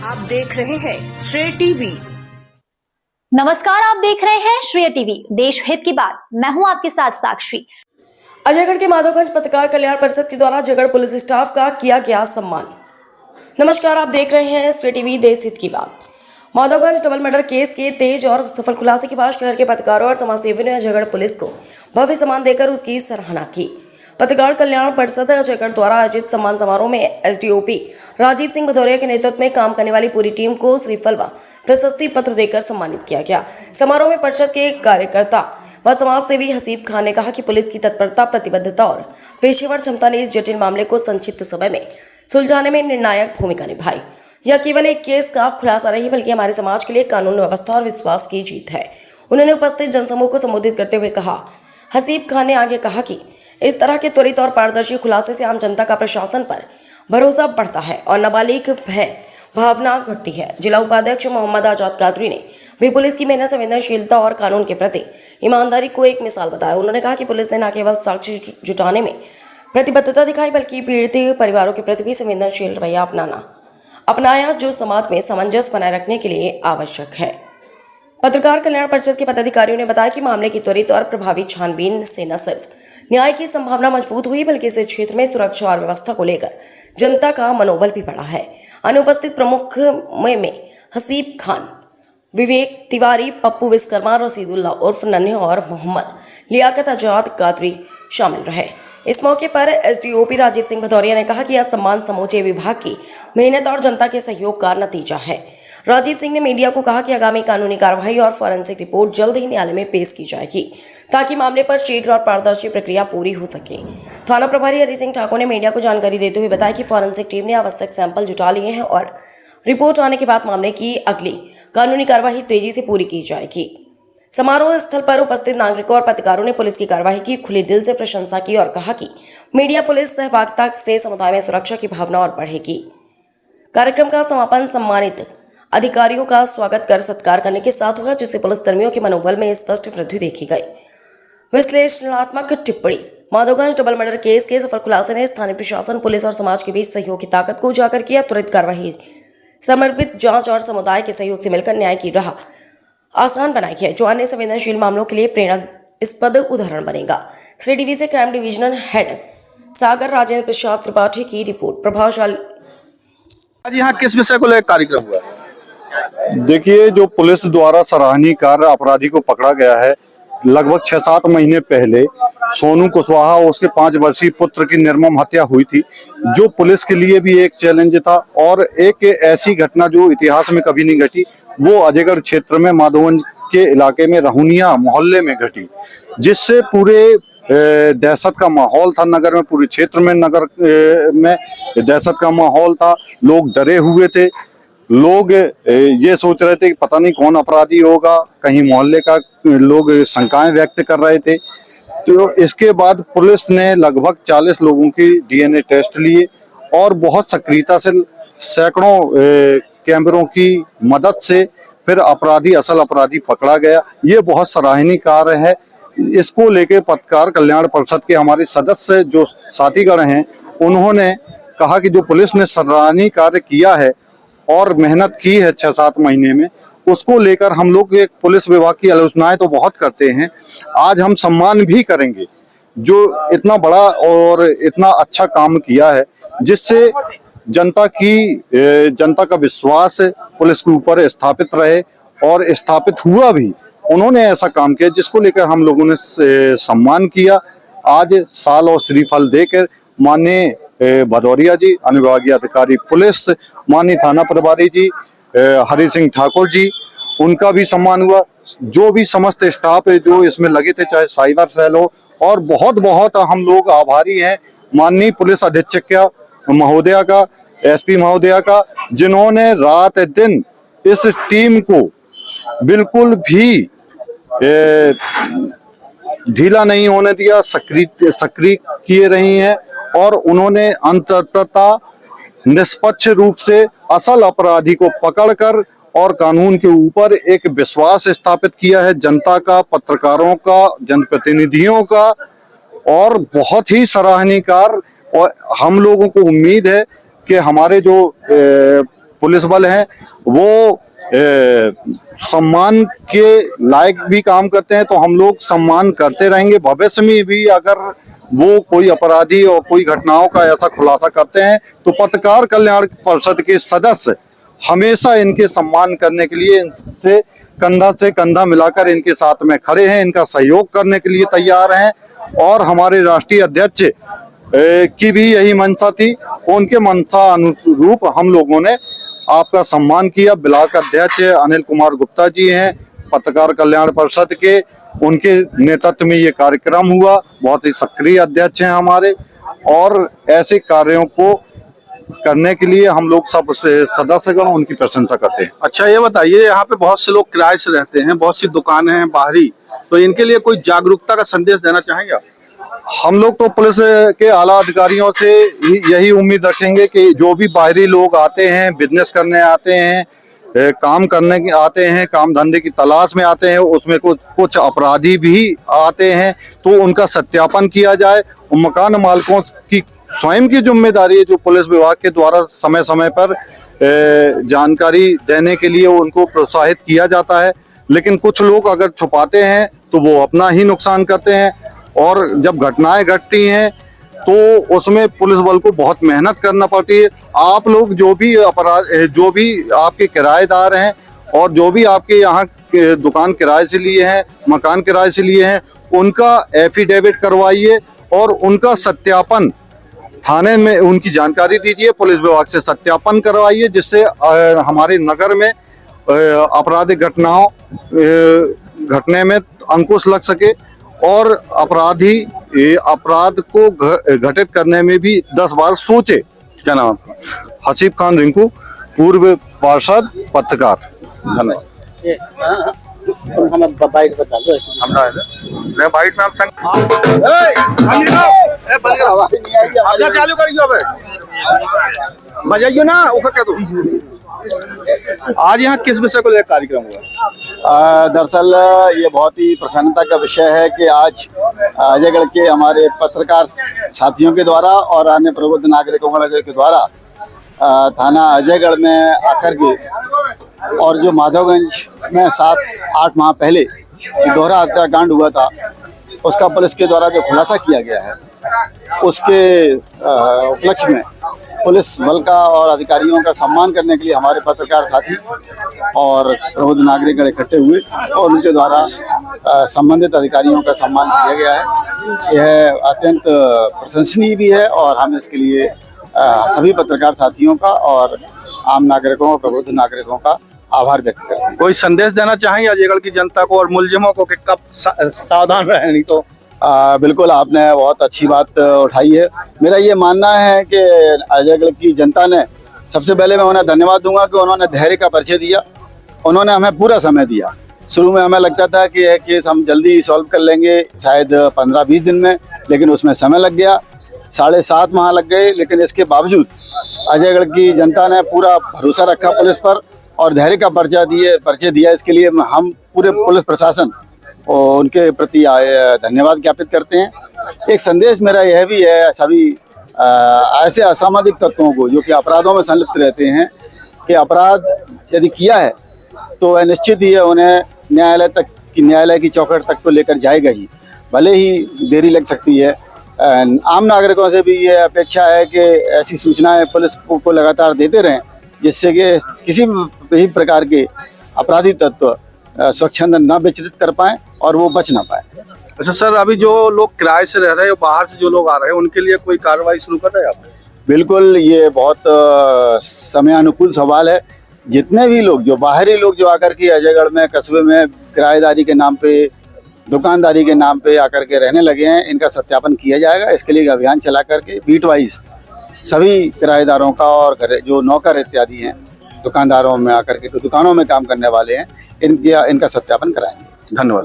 आप देख रहे हैं श्रेय टीवी। नमस्कार, आप देख रहे हैं श्रेय टीवी, देश हित की बात। मैं हूं आपके साथ साक्षी। अजयगढ़ के माधवगंज पत्रकार कल्याण परिषद के द्वारा अजयगढ़ पुलिस स्टाफ का किया गया सम्मान। नमस्कार, आप देख रहे हैं श्रेय टीवी, देश हित की बात। माधवगंज डबल मर्डर केस के तेज और सफल खुलासे के बाद शहर के पत्रकारों और समाजसेवियों ने अजयगढ़ पुलिस को भव्य सम्मान देकर उसकी सराहना की। पत्रकार कल्याण परिषद अजयगढ़ द्वारा आयोजित सम्मान समारोह में एसडीओपी राजीव सिंह भदौरिया के नेतृत्व में काम करने वाली पूरी टीम को श्रीफल व प्रशस्ति पत्र देकर सम्मानित किया गया। समारोह में परिषद के कार्यकर्ता व समाज सेवी हसीब खान ने कहा कि पुलिस की तत्परता, प्रतिबद्धता और पेशेवर क्षमता ने इस जटिल मामले को संक्षिप्त समय में सुलझाने में निर्णायक भूमिका निभाई। यह केवल एक केस का खुलासा नहीं बल्कि हमारे समाज के लिए कानून व्यवस्था और विश्वास की जीत है। उन्होंने उपस्थित जनसमूह को संबोधित करते हुए कहा। हसीब खान ने आगे कहा कि इस तरह के त्वरित और पारदर्शी खुलासे से आम जनता का प्रशासन पर भरोसा बढ़ता है और नाबालिग भय भावना घटती है। जिला उपाध्यक्ष मोहम्मद आजाद कादरी ने भी पुलिस की मेहनत, संवेदनशीलता और कानून के प्रति ईमानदारी को एक मिसाल बताया। उन्होंने कहा कि पुलिस ने न केवल साक्ष्य जुटाने में प्रतिबद्धता दिखाई बल्कि पीड़ित परिवारों के प्रति भी संवेदनशील रवैया अपनाया, जो समाज में सामंजस्य बनाए रखने के लिए आवश्यक है। पत्रकार कल्याण परिषद के पदाधिकारियों ने बताया कि मामले की त्वरित और प्रभावी छानबीन से न सिर्फ न्याय की संभावना मजबूत हुई बल्कि इस क्षेत्र में सुरक्षा और व्यवस्था को लेकर जनता का मनोबल भी बढ़ा है। अनुपस्थित प्रमुख में हसीब खान, विवेक तिवारी, पप्पू विश्वकर्मा, रसीदुल्ला उर्फ नन्हे और मोहम्मद लियाकत आजाद कादरी शामिल रहे। इस मौके पर एसडीओपी राजीव सिंह भदौरिया ने कहा कि यह सम्मान समूचे विभाग की मेहनत और जनता के सहयोग का नतीजा है। राजीव सिंह ने मीडिया को कहा कि आगामी कानूनी कार्रवाई और फॉरेंसिक रिपोर्ट जल्द ही न्यायालय में पेश की जाएगी ताकि मामले पर शीघ्र और पारदर्शी प्रक्रिया पूरी हो सके। थाना प्रभारी हरि सिंह ठाकुर ने मीडिया को जानकारी देते हुए बताया कि फॉरेंसिक टीम ने आवश्यक सैंपल जुटा लिए हैं और रिपोर्ट आने के बाद मामले की अगली कानूनी कार्रवाई तेजी से पूरी की जाएगी। समारोह स्थल पर उपस्थित नागरिकों और पत्रकारों ने पुलिस की कार्रवाई की खुले दिल से प्रशंसा की और कहा कि मीडिया पुलिस सहभागिता से समुदाय में सुरक्षा की भावना और बढ़ेगी। कार्यक्रम का समापन सम्मानित अधिकारियों का स्वागत कर सत्कार करने के साथ हुआ, जिससे पुलिसकर्मियों के मनोबल में स्पष्ट वृद्धि देखी गई। विश्लेषणात्मक टिप्पणी। माधवगंज डबल मर्डर केस के सफल खुलासे ने स्थानीय प्रशासन, पुलिस और समाज के बीच सहयोग की ताकत को उजागर किया। त्वरित कार्रवाई, समर्पित जांच और समुदाय के सहयोग से मिलकर न्याय की राह आसान बनाई है, जो अन्य संवेदनशील मामलों के लिए प्रेरणास्पद उदाहरण बनेगा। श्रेय टीवी से क्राइम डिवीजनल हेड सागर राजेंद्र प्रसाद त्रिपाठी की रिपोर्ट। प्रभावशाली। आज यहाँ किस विषय को लेकर कार्यक्रम हुआ? देखिए, जो पुलिस द्वारा सराहनीय कार्य अपराधी को पकड़ा गया है। लगभग 6-7 महीने पहले सोनू कुशवाहा और उसके 5 वर्षीय पुत्र की निर्मम हत्या हुई थी, जो पुलिस के लिए भी एक चैलेंज था और एक ऐसी घटना जो इतिहास में कभी नहीं घटी, वो अजयगढ़ क्षेत्र में माधवगंज के इलाके में रहुनिया मोहल्ले में घटी, जिससे पूरे दहशत का माहौल था। नगर में, पूरे क्षेत्र में नगर में दहशत का माहौल था। लोग डरे हुए थे। लोग ये सोच रहे थे कि पता नहीं कौन अपराधी होगा, कहीं मोहल्ले का लोग शंकाएं व्यक्त कर रहे थे। तो इसके बाद पुलिस ने लगभग 40 लोगों की डीएनए टेस्ट लिए और बहुत सक्रियता से सैकड़ों कैमरों की मदद से फिर असल अपराधी पकड़ा गया। ये बहुत सराहनीय कार्य है। इसको लेके पत्रकार कल्याण परिषद के हमारे सदस्य जो साथीगण हैं, उन्होंने कहा कि जो पुलिस ने सराहनीय कार्य किया है और मेहनत की है 6-7 महीने में, उसको लेकर हम लोग एक पुलिस विभाग की आलोचनाएं तो बहुत करते हैं, आज हम सम्मान भी करेंगे जो इतना बड़ा और इतना अच्छा काम किया है, जिससे जनता का विश्वास पुलिस के ऊपर स्थापित रहे और स्थापित हुआ भी। उन्होंने ऐसा काम किया जिसको लेकर हम लोगों ने सम्मान किया। आज साल और श्रीफल देकर माननीय भदौरिया जी, अनुविभागीय अधिकारी पुलिस, माननीय थाना प्रभारी जी हरि सिंह ठाकुर जी, उनका भी सम्मान हुआ। जो भी समस्त स्टाफ है जो इसमें लगे थे, चाहे साइबर सेल हो, और बहुत बहुत हम लोग आभारी हैं माननीय पुलिस अधीक्षक महोदया का, एसपी महोदया का, जिन्होंने रात दिन इस टीम को बिल्कुल भी ढीला नहीं होने दिया, सक्रिय किए रही हैं और उन्होंने अंततः निष्पक्ष रूप से असल अपराधी को पकड़कर और कानून के ऊपर एक विश्वास स्थापित किया है, जनता का, पत्रकारों का, जनप्रतिनिधियों का, और बहुत ही सराहनीय कार्य। और हम लोगों को उम्मीद है कि हमारे जो पुलिस बल है वो सम्मान के लायक भी काम करते हैं, तो हम लोग सम्मान करते रहेंगे। भविष्य में भी अगर वो कोई अपराधी और कोई घटनाओं का ऐसा खुलासा करते हैं तो पत्रकार कल्याण परिषद के सदस्य हमेशा इनके सम्मान करने के लिए इनसे कंधा मिलाकर इनके साथ में खड़े हैं, इनका सहयोग करने के लिए तैयार हैं। और हमारे राष्ट्रीय अध्यक्ष की भी यही मंशा थी, उनके मंशा अनुरूप हम लोगों ने आपका सम्मान किया। ब्लॉक अध्यक्ष अनिल कुमार गुप्ता जी हैं पत्रकार कल्याण परिषद के, उनके नेतृत्व में ये कार्यक्रम हुआ। बहुत ही सक्रिय अध्यक्ष हैं हमारे, और ऐसे कार्यों को करने के लिए हम लोग सब सदस्यगण उनकी प्रशंसा करते हैं। अच्छा, ये बताइए, यहाँ पे बहुत से लोग किराए से रहते हैं, बहुत सी दुकानें हैं बाहरी, तो इनके लिए कोई जागरूकता का संदेश देना चाहेंगे आप? हम लोग तो पुलिस के आला अधिकारियों से यही उम्मीद रखेंगे कि जो भी बाहरी लोग आते हैं, बिजनेस करने आते हैं, काम करने के आते हैं, काम धंधे की तलाश में आते हैं, उसमें कुछ अपराधी भी आते हैं, तो उनका सत्यापन किया जाए। और मकान मालिकों की स्वयं की जिम्मेदारी है, जो पुलिस विभाग के द्वारा समय समय पर जानकारी देने के लिए उनको प्रोत्साहित किया जाता है। लेकिन कुछ लोग अगर छुपाते हैं तो वो अपना ही नुकसान करते हैं, और जब घटनाएं घटती हैं तो उसमें पुलिस बल को बहुत मेहनत करना पड़ती है। आप लोग जो भी आपके किराएदार हैं और जो भी आपके यहाँ दुकान किराए से लिए हैं, मकान किराए से लिए हैं, उनका एफिडेविट करवाइए और उनका सत्यापन थाने में उनकी जानकारी दीजिए, पुलिस विभाग से सत्यापन करवाइए, जिससे हमारे नगर में आपराधिक घटनाओं घटने में अंकुश लग सके और अपराधी अपराध को घटित करने में भी 10 बार सोचे। क्या नाम आपका? हसीब खान रिंकू, पूर्व पार्षद, पत्रकार। धन्यवाद। बाइट में आप चालू करिए, बजाइए ना, ऊपर क्या तो। आज यहाँ किस विषय को लेकर कार्यक्रम हुआ? दरअसल ये बहुत ही प्रसन्नता का विषय है कि आज अजयगढ़ के हमारे पत्रकार साथियों के द्वारा और अन्य प्रबुद्ध नागरिकों के द्वारा थाना अजयगढ़ में आकर के, और जो माधवगंज में 7-8 माह पहले दोहरा हत्याकांड हुआ था, उसका पुलिस के द्वारा जो खुलासा किया गया है, उसके उपलक्ष्य में पुलिस बल का और अधिकारियों का सम्मान करने के लिए हमारे पत्रकार साथी और प्रबुद्ध नागरिक इकट्ठे हुए और उनके द्वारा संबंधित अधिकारियों का सम्मान किया गया है। यह अत्यंत प्रशंसनीय भी है और हम इसके लिए सभी पत्रकार साथियों का और आम नागरिकों और प्रबुद्ध नागरिकों का आभार व्यक्त करते हैं। कोई संदेश देना चाहेंगे अजयगढ़ की जनता को और मुलजिमों को कि कब सावधान रहें, नहीं तो? बिल्कुल, आपने बहुत अच्छी बात उठाई है। मेरा ये मानना है कि अजयगढ़ की जनता ने, सबसे पहले मैं उन्हें धन्यवाद दूंगा कि उन्होंने धैर्य का परिचय दिया। उन्होंने हमें पूरा समय दिया। शुरू में हमें लगता था कि यह केस हम जल्दी सॉल्व कर लेंगे, शायद 15-20 दिन में, लेकिन उसमें समय लग गया, 7.5 माह लग गए। लेकिन इसके बावजूद अजयगढ़ की जनता ने पूरा भरोसा रखा पुलिस पर और धैर्य का परिचय दिया। इसके लिए हम पूरे पुलिस प्रशासन और उनके प्रति धन्यवाद ज्ञापित करते हैं। एक संदेश मेरा यह भी है सभी ऐसे असामाजिक तत्वों को जो कि अपराधों में संलिप्त रहते हैं, कि अपराध यदि किया है तो निश्चित ही है उन्हें न्यायालय की चौखट तक तो लेकर जाएगा ही, भले ही देरी लग सकती है। आम नागरिकों से भी ये अपेक्षा है कि ऐसी सूचनाएं पुलिस को लगातार देते रहें, जिससे कि किसी भी प्रकार के अपराधी तत्व स्वच्छंद न विचलित कर पाएं और वो बच ना पाए। अच्छा सर, अभी जो लोग किराए से रह रहे हैं, बाहर से जो लोग आ रहे हैं, उनके लिए कोई कार्रवाई शुरू कर रहे हैं आप? बिल्कुल, ये बहुत समय अनुकूल सवाल है। जितने भी लोग, जो बाहरी लोग जो आकर के अजयगढ़ में कस्बे में किराएदारी के नाम पे, दुकानदारी के नाम पे आकर के रहने लगे हैं, इनका सत्यापन किया जाएगा। इसके लिए अभियान चला करके बीट वाइज सभी किराएदारों का और जो नौकर इत्यादि हैं दुकानदारों में आकर के, दुकानों में काम करने वाले हैं, इनका सत्यापन कराएंगे। धन्यवाद।